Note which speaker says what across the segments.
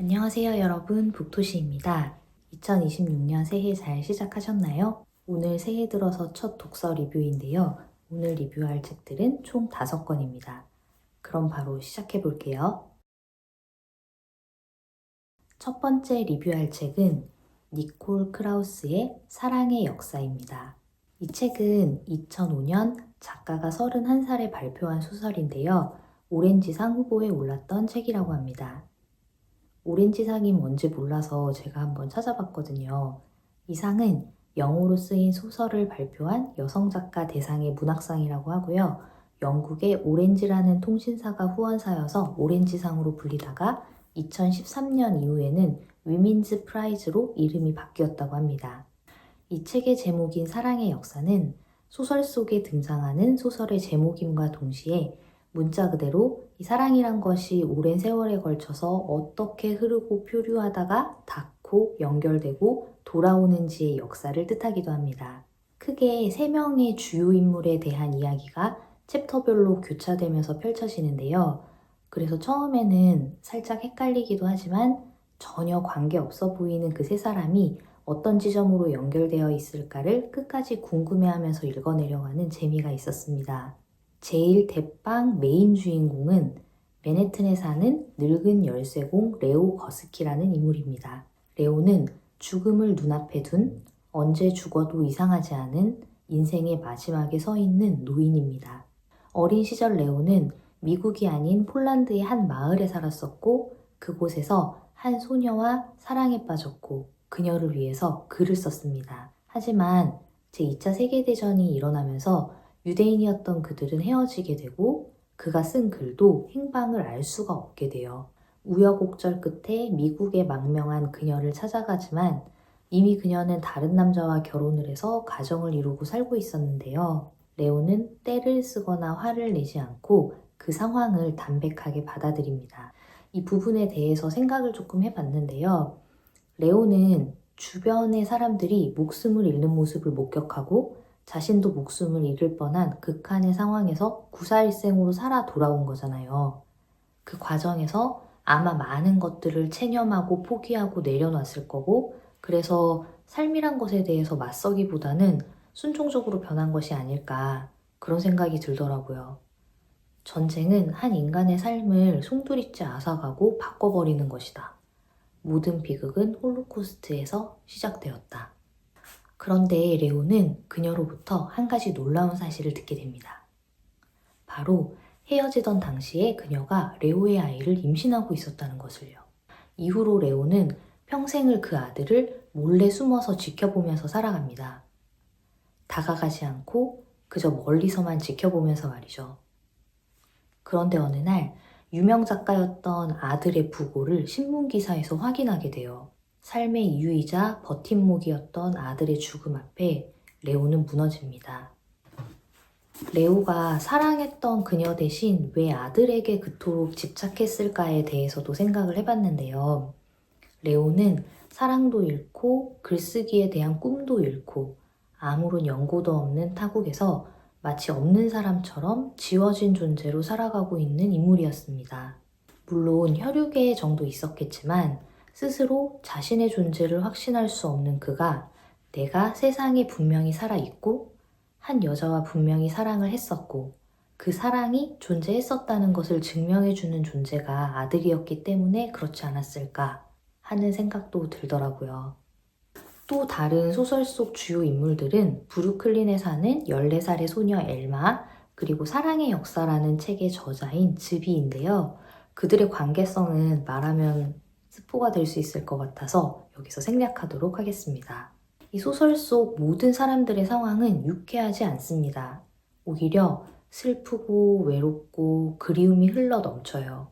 Speaker 1: 안녕하세요 여러분, 북토시입니다. 2026년 새해 잘 시작하셨나요? 오늘 새해 들어서 첫 독서 리뷰인데요. 오늘 리뷰할 책들은 총 5권입니다. 그럼 바로 시작해 볼게요. 첫 번째 리뷰할 책은 니콜 크라우스의 사랑의 역사입니다. 이 책은 2005년 작가가 31살에 발표한 소설인데요. 오렌지상 후보에 올랐던 책이라고 합니다. 오렌지상이 뭔지 몰라서 제가 한번 찾아봤거든요. 이 상은 영어로 쓰인 소설을 발표한 여성 작가 대상의 문학상이라고 하고요. 영국의 오렌지라는 통신사가 후원사여서 오렌지상으로 불리다가 2013년 이후에는 위민즈 프라이즈로 이름이 바뀌었다고 합니다. 이 책의 제목인 사랑의 역사는 소설 속에 등장하는 소설의 제목임과 동시에 문자 그대로 이 사랑이란 것이 오랜 세월에 걸쳐서 어떻게 흐르고 표류하다가 닿고 연결되고 돌아오는지의 역사를 뜻하기도 합니다. 크게 3명의 주요 인물에 대한 이야기가 챕터별로 교차되면서 펼쳐지는데요. 그래서 처음에는 살짝 헷갈리기도 하지만 전혀 관계없어 보이는 그 세 사람이 어떤 지점으로 연결되어 있을까를 끝까지 궁금해하면서 읽어내려가는 재미가 있었습니다. 제일 대빵 메인 주인공은 맨해튼에 사는 늙은 열쇠공 레오 거스키라는 인물입니다. 레오는 죽음을 눈앞에 둔 언제 죽어도 이상하지 않은 인생의 마지막에 서 있는 노인입니다. 어린 시절 레오는 미국이 아닌 폴란드의 한 마을에 살았었고 그곳에서 한 소녀와 사랑에 빠졌고 그녀를 위해서 글을 썼습니다. 하지만 제2차 세계대전이 일어나면서 유대인이었던 그들은 헤어지게 되고 그가 쓴 글도 행방을 알 수가 없게 돼요. 우여곡절 끝에 미국에 망명한 그녀를 찾아가지만 이미 그녀는 다른 남자와 결혼을 해서 가정을 이루고 살고 있었는데요. 레오는 때를 쓰거나 화를 내지 않고 그 상황을 담백하게 받아들입니다. 이 부분에 대해서 생각을 조금 해봤는데요. 레오는 주변의 사람들이 목숨을 잃는 모습을 목격하고 자신도 목숨을 잃을 뻔한 극한의 상황에서 구사일생으로 살아 돌아온 거잖아요. 그 과정에서 아마 많은 것들을 체념하고 포기하고 내려놨을 거고 그래서 삶이란 것에 대해서 맞서기보다는 순종적으로 변한 것이 아닐까 그런 생각이 들더라고요. 전쟁은 한 인간의 삶을 송두리째 앗아가고 바꿔버리는 것이다. 모든 비극은 홀로코스트에서 시작되었다. 그런데 레오는 그녀로부터 한 가지 놀라운 사실을 듣게 됩니다. 바로 헤어지던 당시에 그녀가 레오의 아이를 임신하고 있었다는 것을요. 이후로 레오는 평생을 그 아들을 몰래 숨어서 지켜보면서 살아갑니다. 다가가지 않고 그저 멀리서만 지켜보면서 말이죠. 그런데 어느 날 유명 작가였던 아들의 부고를 신문기사에서 확인하게 돼요. 삶의 이유이자 버팀목이었던 아들의 죽음 앞에 레오는 무너집니다. 레오가 사랑했던 그녀 대신 왜 아들에게 그토록 집착했을까에 대해서도 생각을 해봤는데요. 레오는 사랑도 잃고 글쓰기에 대한 꿈도 잃고 아무런 연고도 없는 타국에서 마치 없는 사람처럼 지워진 존재로 살아가고 있는 인물이었습니다. 물론 혈육의 정도 있었겠지만 스스로 자신의 존재를 확신할 수 없는 그가 내가 세상에 분명히 살아있고 한 여자와 분명히 사랑을 했었고 그 사랑이 존재했었다는 것을 증명해주는 존재가 아들이었기 때문에 그렇지 않았을까 하는 생각도 들더라고요. 또 다른 소설 속 주요 인물들은 브루클린에 사는 14살의 소녀 엘마 그리고 사랑의 역사라는 책의 저자인 즈비인데요. 그들의 관계성은 말하면 스포가 될 수 있을 것 같아서 여기서 생략하도록 하겠습니다. 이 소설 속 모든 사람들의 상황은 유쾌하지 않습니다. 오히려 슬프고 외롭고 그리움이 흘러 넘쳐요.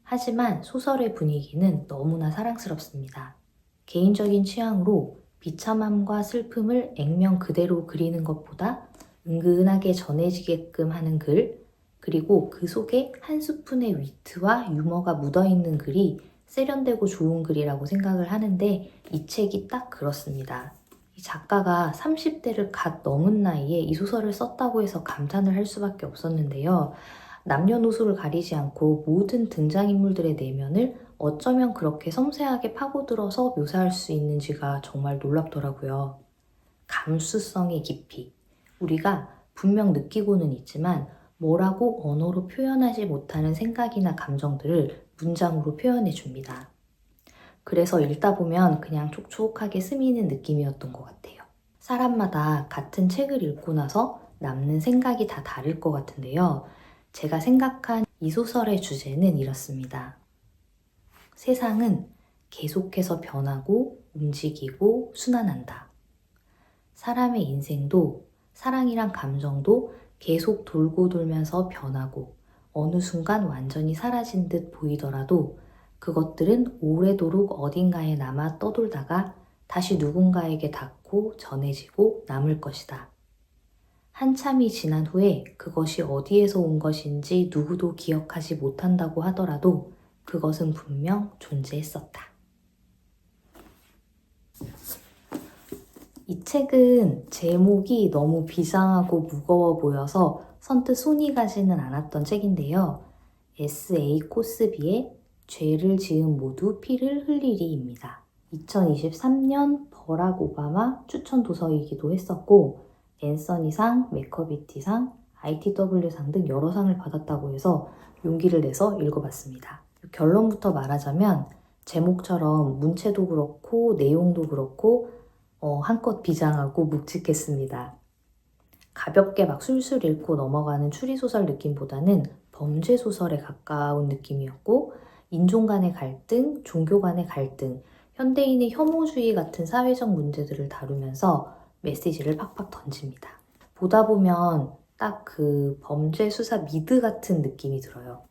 Speaker 1: 하지만 소설의 분위기는 너무나 사랑스럽습니다. 개인적인 취향으로 비참함과 슬픔을 액면 그대로 그리는 것보다 은근하게 전해지게끔 하는 글, 그리고 그 속에 한 스푼의 위트와 유머가 묻어있는 글이 세련되고 좋은 글이라고 생각을 하는데 이 책이 딱 그렇습니다. 이 작가가 30대를 갓 넘은 나이에 이 소설을 썼다고 해서 감탄을 할 수밖에 없었는데요. 남녀노소를 가리지 않고 모든 등장인물들의 내면을 어쩌면 그렇게 섬세하게 파고들어서 묘사할 수 있는지가 정말 놀랍더라고요. 감수성의 깊이. 우리가 분명 느끼고는 있지만 뭐라고 언어로 표현하지 못하는 생각이나 감정들을 문장으로 표현해 줍니다. 그래서 읽다 보면 그냥 촉촉하게 스미는 느낌이었던 것 같아요. 사람마다 같은 책을 읽고 나서 남는 생각이 다 다를 것 같은데요. 제가 생각한 이 소설의 주제는 이렇습니다. 세상은 계속해서 변하고 움직이고 순환한다. 사람의 인생도 사랑이란 감정도 계속 돌고 돌면서 변하고 어느 순간 완전히 사라진 듯 보이더라도 그것들은 오래도록 어딘가에 남아 떠돌다가 다시 누군가에게 닿고 전해지고 남을 것이다. 한참이 지난 후에 그것이 어디에서 온 것인지 누구도 기억하지 못한다고 하더라도 그것은 분명 존재했었다. 이 책은 제목이 너무 비장하고 무거워 보여서 선뜻 손이 가지는 않았던 책인데요. S.A. 코스비의 죄를 지은 모두 피를 흘리리입니다. 2023년 버락 오바마 추천 도서이기도 했었고 앤서니상, 매커비티상, ITW상 등 여러 상을 받았다고 해서 용기를 내서 읽어봤습니다. 결론부터 말하자면 제목처럼 문체도 그렇고 내용도 그렇고 한껏 비장하고 묵직했습니다. 가볍게 막 술술 읽고 넘어가는 추리소설 느낌보다는 범죄소설에 가까운 느낌이었고 인종 간의 갈등, 종교 간의 갈등, 현대인의 혐오주의 같은 사회적 문제들을 다루면서 메시지를 팍팍 던집니다. 보다 보면 딱 그 범죄 수사 미드 같은 느낌이 들어요.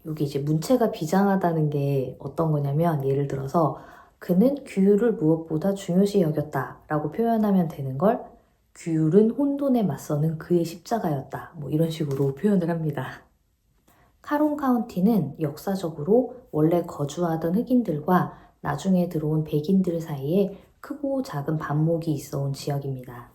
Speaker 1: 여기 이제 문체가 비장하다는 게 어떤 거냐면 예를 들어서 그는 규율을 무엇보다 중요시 여겼다 라고 표현하면 되는 걸 규율은 혼돈에 맞서는 그의 십자가였다. 뭐 이런 식으로 표현을 합니다. 카론 카운티는 역사적으로 원래 거주하던 흑인들과 나중에 들어온 백인들 사이에 크고 작은 반목이 있어온 지역입니다.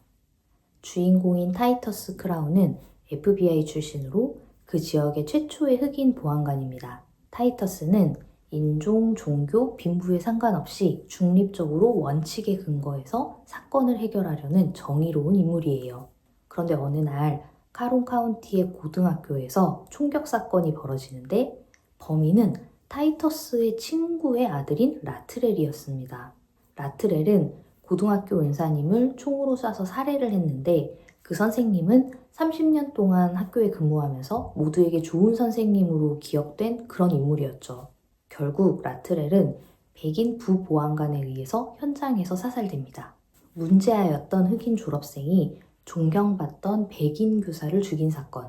Speaker 1: 주인공인 타이터스 크라운은 FBI 출신으로 그 지역의 최초의 흑인 보안관입니다. 타이터스는 인종, 종교, 빈부에 상관없이 중립적으로 원칙에 근거해서 사건을 해결하려는 정의로운 인물이에요. 그런데 어느 날 카론 카운티의 고등학교에서 총격 사건이 벌어지는데 범인은 타이터스의 친구의 아들인 라트렐이었습니다. 라트렐은 고등학교 은사님을 총으로 쏴서 살해를 했는데 그 선생님은 30년 동안 학교에 근무하면서 모두에게 좋은 선생님으로 기억된 그런 인물이었죠. 결국 라트렐은 백인 부보안관에 의해서 현장에서 사살됩니다. 문제아였던 흑인 졸업생이 존경받던 백인 교사를 죽인 사건,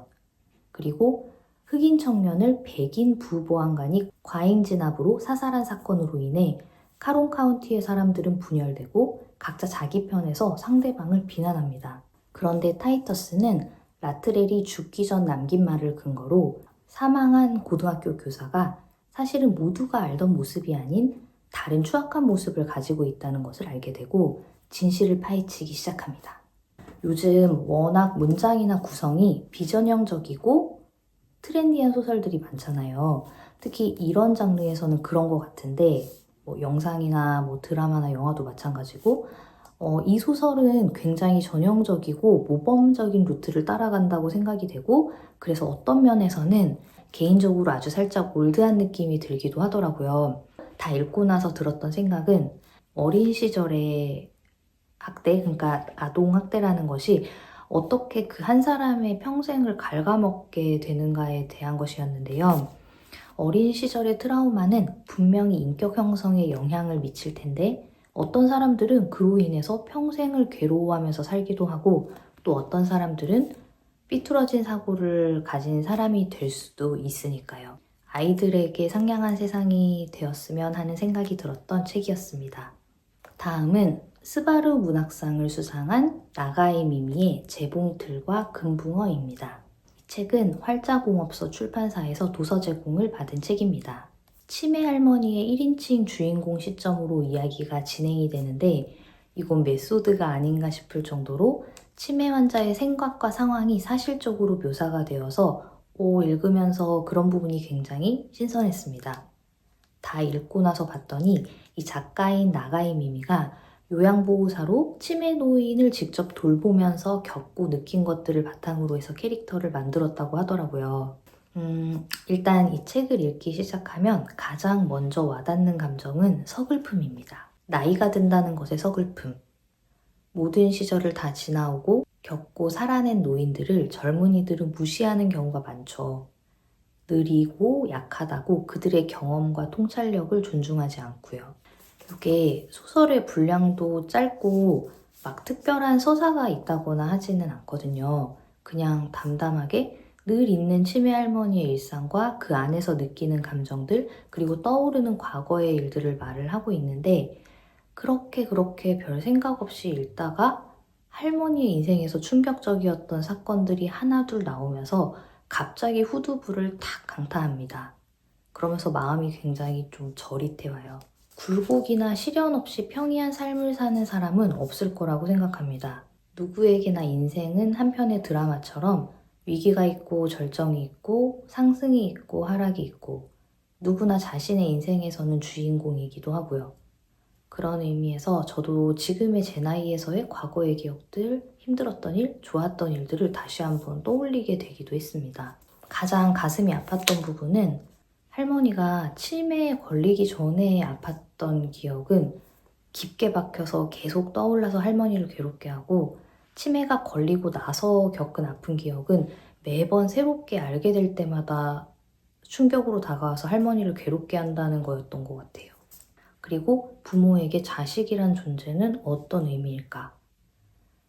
Speaker 1: 그리고 흑인 청년을 백인 부보안관이 과잉 진압으로 사살한 사건으로 인해 카론 카운티의 사람들은 분열되고 각자 자기 편에서 상대방을 비난합니다. 그런데 타이터스는 라트렐이 죽기 전 남긴 말을 근거로 사망한 고등학교 교사가 사실은 모두가 알던 모습이 아닌 다른 추악한 모습을 가지고 있다는 것을 알게 되고 진실을 파헤치기 시작합니다. 요즘 워낙 문장이나 구성이 비전형적이고 트렌디한 소설들이 많잖아요. 특히 이런 장르에서는 그런 것 같은데 영상이나 드라마나 영화도 마찬가지고 이 소설은 굉장히 전형적이고 모범적인 루트를 따라간다고 생각이 되고 그래서 어떤 면에서는 개인적으로 아주 살짝 올드한 느낌이 들기도 하더라고요. 다 읽고 나서 들었던 생각은 어린 시절의 학대, 그러니까 아동학대라는 것이 어떻게 그 한 사람의 평생을 갉아먹게 되는가에 대한 것이었는데요. 어린 시절의 트라우마는 분명히 인격 형성에 영향을 미칠 텐데 어떤 사람들은 그로 인해서 평생을 괴로워하면서 살기도 하고 또 어떤 사람들은 삐뚤어진 사고를 가진 사람이 될 수도 있으니까요. 아이들에게 상냥한 세상이 되었으면 하는 생각이 들었던 책이었습니다. 다음은 스바루 문학상을 수상한 나가에 미미의 재봉틀과 금붕어입니다. 이 책은 활자공업소 출판사에서 도서 제공을 받은 책입니다. 치매 할머니의 1인칭 주인공 시점으로 이야기가 진행이 되는데 이건 메소드가 아닌가 싶을 정도로 치매 환자의 생각과 상황이 사실적으로 묘사가 되어서 읽으면서 그런 부분이 굉장히 신선했습니다. 다 읽고 나서 봤더니 이 작가인 나가이 미미가 요양보호사로 치매 노인을 직접 돌보면서 겪고 느낀 것들을 바탕으로 해서 캐릭터를 만들었다고 하더라고요. 일단 이 책을 읽기 시작하면 가장 먼저 와닿는 감정은 서글픔입니다. 나이가 든다는 것의 서글픔. 모든 시절을 다 지나오고 겪고 살아낸 노인들을 젊은이들은 무시하는 경우가 많죠. 느리고 약하다고 그들의 경험과 통찰력을 존중하지 않고요. 이게 소설의 분량도 짧고 막 특별한 서사가 있다거나 하지는 않거든요. 그냥 담담하게 늘 있는 치매 할머니의 일상과 그 안에서 느끼는 감정들, 그리고 떠오르는 과거의 일들을 말을 하고 있는데, 그렇게 별 생각 없이 읽다가 할머니의 인생에서 충격적이었던 사건들이 하나둘 나오면서 갑자기 후두부를 탁 강타합니다. 그러면서 마음이 굉장히 좀 저릿해와요. 굴곡이나 시련 없이 평이한 삶을 사는 사람은 없을 거라고 생각합니다. 누구에게나 인생은 한편의 드라마처럼 위기가 있고 절정이 있고 상승이 있고 하락이 있고 누구나 자신의 인생에서는 주인공이기도 하고요. 그런 의미에서 저도 지금의 제 나이에서의 과거의 기억들, 힘들었던 일, 좋았던 일들을 다시 한번 떠올리게 되기도 했습니다. 가장 가슴이 아팠던 부분은 할머니가 치매에 걸리기 전에 아팠던 기억은 깊게 박혀서 계속 떠올라서 할머니를 괴롭게 하고, 치매가 걸리고 나서 겪은 아픈 기억은 매번 새롭게 알게 될 때마다 충격으로 다가와서 할머니를 괴롭게 한다는 거였던 것 같아요. 그리고 부모에게 자식이란 존재는 어떤 의미일까?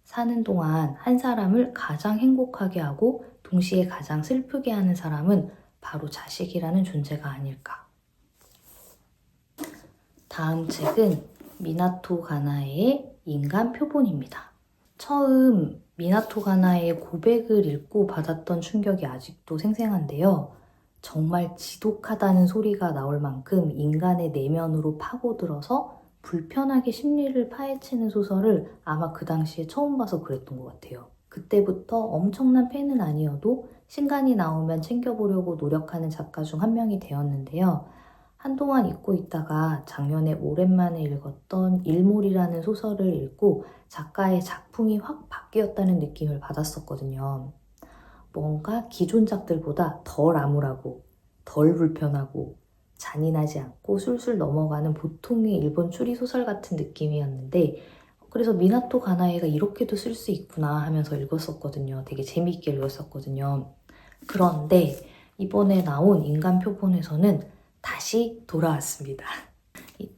Speaker 1: 사는 동안 한 사람을 가장 행복하게 하고 동시에 가장 슬프게 하는 사람은 바로 자식이라는 존재가 아닐까. 다음 책은 미나토 가나에의 인간 표본입니다. 처음 미나토 가나에의 고백을 읽고 받았던 충격이 아직도 생생한데요. 정말 지독하다는 소리가 나올 만큼 인간의 내면으로 파고들어서 불편하게 심리를 파헤치는 소설을 아마 그 당시에 처음 봐서 그랬던 것 같아요. 그때부터 엄청난 팬은 아니어도 신간이 나오면 챙겨보려고 노력하는 작가 중 한 명이 되었는데요. 한동안 잊고 있다가 작년에 오랜만에 읽었던 일몰이라는 소설을 읽고 작가의 작품이 확 바뀌었다는 느낌을 받았었거든요. 뭔가 기존 작들보다 덜 암울하고 덜 불편하고 잔인하지 않고 술술 넘어가는 보통의 일본 추리 소설 같은 느낌이었는데, 그래서 미나토 가나에가 이렇게도 쓸 수 있구나 하면서 읽었었거든요. 되게 재미있게 읽었었거든요. 그런데 이번에 나온 인간 표본에서는 다시 돌아왔습니다.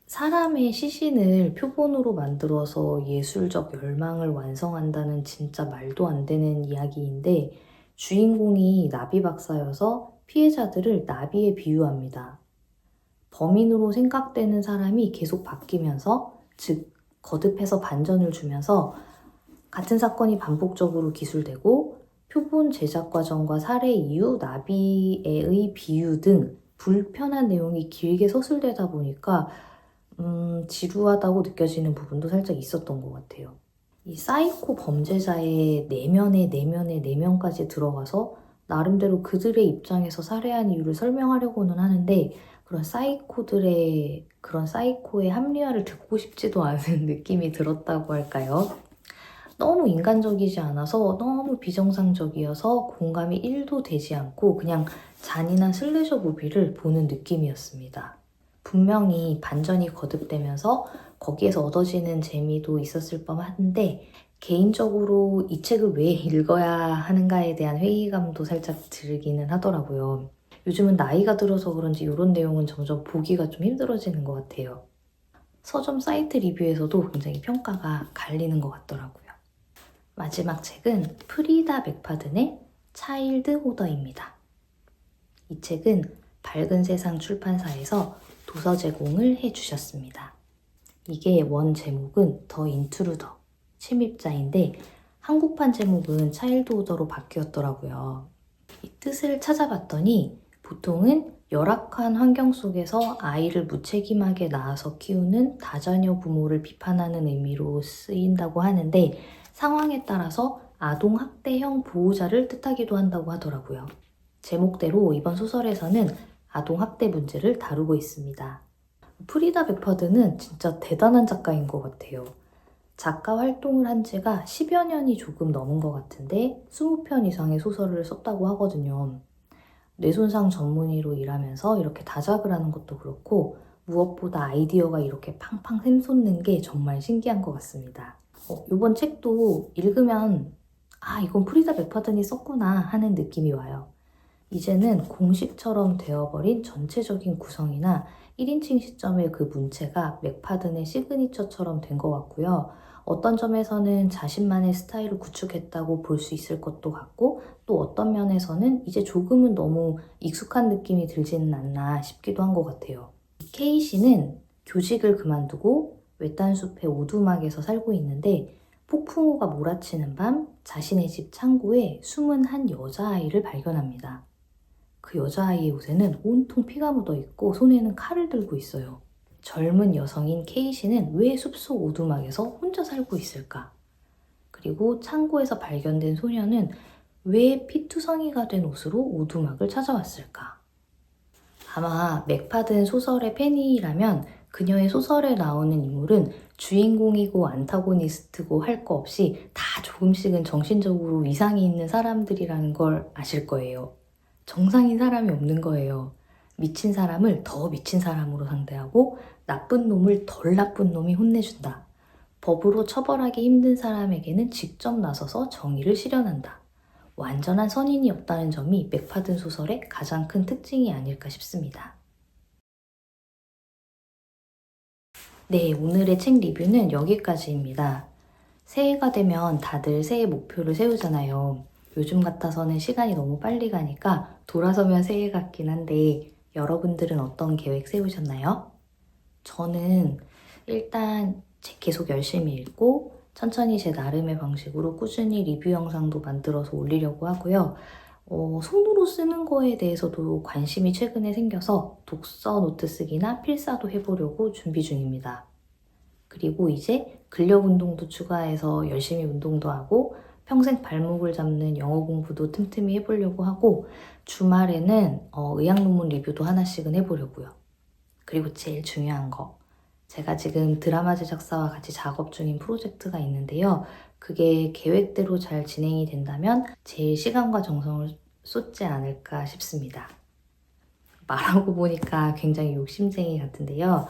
Speaker 1: 사람의 시신을 표본으로 만들어서 예술적 열망을 완성한다는 진짜 말도 안 되는 이야기인데, 주인공이 나비 박사여서 피해자들을 나비에 비유합니다. 범인으로 생각되는 사람이 계속 바뀌면서, 즉 거듭해서 반전을 주면서 같은 사건이 반복적으로 기술되고, 표본 제작 과정과 살해 이유, 나비의 비유 등 불편한 내용이 길게 서술되다 보니까 지루하다고 느껴지는 부분도 살짝 있었던 것 같아요. 이 사이코 범죄자의 내면까지 들어가서 나름대로 그들의 입장에서 살해한 이유를 설명하려고는 하는데, 그런 사이코의 합리화를 듣고 싶지도 않은 느낌이 들었다고 할까요? 너무 인간적이지 않아서 너무 비정상적이어서 공감이 1도 되지 않고 그냥 잔인한 슬래셔 무비를 보는 느낌이었습니다. 분명히 반전이 거듭되면서 거기에서 얻어지는 재미도 있었을 법한데, 개인적으로 이 책을 왜 읽어야 하는가에 대한 회의감도 살짝 들기는 하더라고요. 요즘은 나이가 들어서 그런지 이런 내용은 점점 보기가 좀 힘들어지는 것 같아요. 서점 사이트 리뷰에서도 굉장히 평가가 갈리는 것 같더라고요. 마지막 책은 프리다 맥파든의 차일드 호더입니다. 이 책은 밝은 세상 출판사에서 도서 제공을 해주셨습니다. 이게 원 제목은 더 인트루더, 침입자인데 한국판 제목은 차일드 호더로 바뀌었더라고요. 이 뜻을 찾아봤더니 보통은 열악한 환경 속에서 아이를 무책임하게 낳아서 키우는 다자녀 부모를 비판하는 의미로 쓰인다고 하는데, 상황에 따라서 아동학대형 보호자를 뜻하기도 한다고 하더라고요. 제목대로 이번 소설에서는 아동학대 문제를 다루고 있습니다. 프리다 백파드는 진짜 대단한 작가인 것 같아요. 작가 활동을 한 지가 10여 년이 조금 넘은 것 같은데 20편 이상의 소설을 썼다고 하거든요. 뇌손상 전문의로 일하면서 이렇게 다작을 하는 것도 그렇고 무엇보다 아이디어가 이렇게 팡팡 샘솟는 게 정말 신기한 것 같습니다. 이번 책도 읽으면 이건 프리다 맥파든이 썼구나 하는 느낌이 와요. 이제는 공식처럼 되어버린 전체적인 구성이나 1인칭 시점의 그 문체가 맥파든의 시그니처처럼 된 것 같고요. 어떤 점에서는 자신만의 스타일을 구축했다고 볼 수 있을 것도 같고 또 어떤 면에서는 이제 조금은 너무 익숙한 느낌이 들지는 않나 싶기도 한 것 같아요. 케이시는 교직을 그만두고 외딴 숲의 오두막에서 살고 있는데 폭풍우가 몰아치는 밤 자신의 집 창고에 숨은 한 여자아이를 발견합니다. 그 여자아이의 옷에는 온통 피가 묻어 있고 손에는 칼을 들고 있어요. 젊은 여성인 케이시는 왜 숲속 오두막에서 혼자 살고 있을까? 그리고 창고에서 발견된 소녀는 왜 피투성이가 된 옷으로 오두막을 찾아왔을까? 아마 맥파든 소설의 팬이라면 그녀의 소설에 나오는 인물은 주인공이고 안타고니스트고 할 거 없이 다 조금씩은 정신적으로 이상이 있는 사람들이라는 걸 아실 거예요. 정상인 사람이 없는 거예요. 미친 사람을 더 미친 사람으로 상대하고 나쁜 놈을 덜 나쁜 놈이 혼내준다. 법으로 처벌하기 힘든 사람에게는 직접 나서서 정의를 실현한다. 완전한 선인이 없다는 점이 맥파든 소설의 가장 큰 특징이 아닐까 싶습니다. 네, 오늘의 책 리뷰는 여기까지입니다. 새해가 되면 다들 새해 목표를 세우잖아요. 요즘 같아서는 시간이 너무 빨리 가니까 돌아서면 새해 같긴 한데 여러분들은 어떤 계획 세우셨나요? 저는 일단 책 계속 열심히 읽고 천천히 제 나름의 방식으로 꾸준히 리뷰 영상도 만들어서 올리려고 하고요. 손으로 쓰는 거에 대해서도 관심이 최근에 생겨서 독서 노트 쓰기나 필사도 해보려고 준비 중입니다. 그리고 이제 근력 운동도 추가해서 열심히 운동도 하고 평생 발목을 잡는 영어 공부도 틈틈이 해보려고 하고 주말에는 의학 논문 리뷰도 하나씩은 해보려고요. 그리고 제일 중요한 거, 제가 지금 드라마 제작사와 같이 작업 중인 프로젝트가 있는데요. 그게 계획대로 잘 진행이 된다면 제일 시간과 정성을 쏟지 않을까 싶습니다. 말하고 보니까 굉장히 욕심쟁이 같은데요.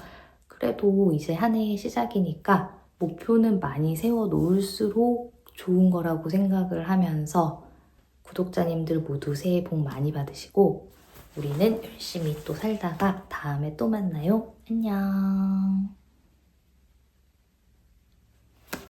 Speaker 1: 그래도 이제 한 해의 시작이니까 목표는 많이 세워 놓을수록 좋은 거라고 생각을 하면서 구독자님들 모두 새해 복 많이 받으시고 우리는 열심히 또 살다가 다음에 또 만나요. 안녕.